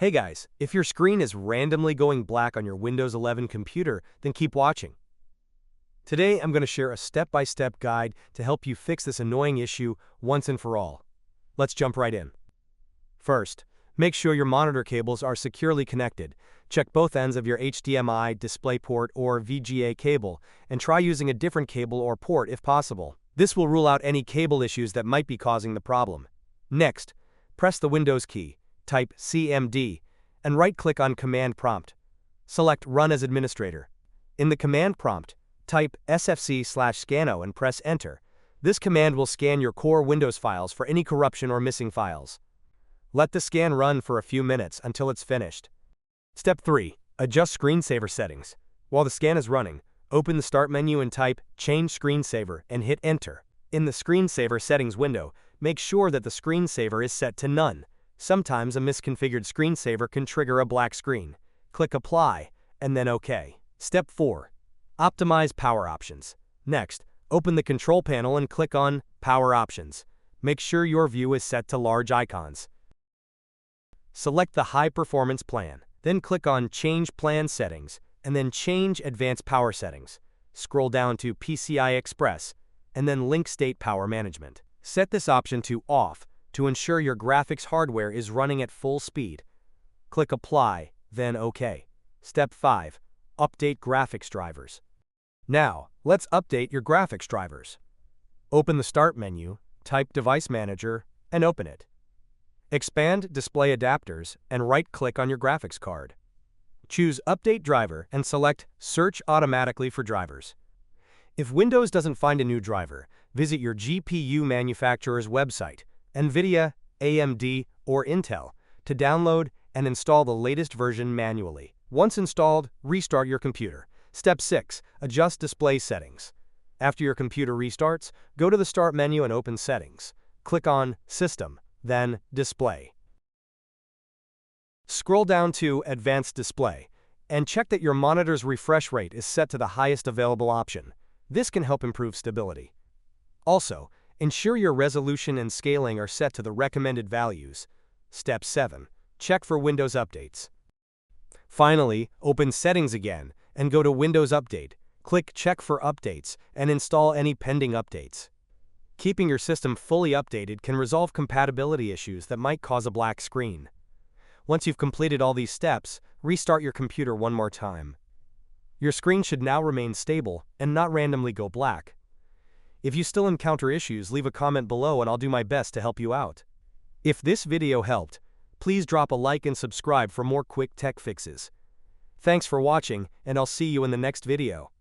Hey guys, if your screen is randomly going black on your Windows 11 computer, then keep watching. Today I'm going to share a step-by-step guide to help you fix this annoying issue once and for all. Let's jump right in. First, make sure your monitor cables are securely connected. Check both ends of your HDMI, DisplayPort, or VGA cable, and try using a different cable or port if possible. This will rule out any cable issues that might be causing the problem. Next, press the Windows key, type CMD, and right-click on Command Prompt. Select Run as Administrator. In the command prompt, type sfc/scano and press Enter. This command will scan your core Windows files for any corruption or missing files. Let the scan run for a few minutes until it's finished. Step 3. Adjust screensaver settings. While the scan is running, open the Start menu and type Change Screensaver and hit Enter. In the Screensaver settings window, make sure that the screensaver is set to None. Sometimes a misconfigured screensaver can trigger a black screen. Click Apply, and then OK. Step 4. Optimize Power Options. Next, open the Control Panel and click on Power Options. Make sure your view is set to large icons. Select the High Performance plan. Then click on Change Plan Settings, and then Change Advanced Power Settings. Scroll down to PCI Express, and then Link State Power Management. Set this option to Off to ensure your graphics hardware is running at full speed. Click Apply, then OK. Step 5. Update graphics drivers. Now, let's update your graphics drivers. Open the Start menu, type Device Manager, and open it. Expand Display Adapters and right-click on your graphics card. Choose Update Driver and select Search Automatically for Drivers. If Windows doesn't find a new driver, visit your GPU manufacturer's website, NVIDIA, AMD, or Intel, to download and install the latest version manually. Once installed, restart your computer. Step 6. Adjust display settings. After your computer restarts, go to the Start menu and open Settings. Click on System, then Display. Scroll down to Advanced Display, and check that your monitor's refresh rate is set to the highest available option. This can help improve stability. Also, ensure your resolution and scaling are set to the recommended values. Step 7. Check for Windows updates. Finally, open Settings again and go to Windows Update. Click Check for Updates and install any pending updates. Keeping your system fully updated can resolve compatibility issues that might cause a black screen. Once you've completed all these steps, restart your computer one more time. Your screen should now remain stable and not randomly go black. If you still encounter issues, leave a comment below and I'll do my best to help you out. If this video helped, please drop a like and subscribe for more quick tech fixes. Thanks for watching, and I'll see you in the next video.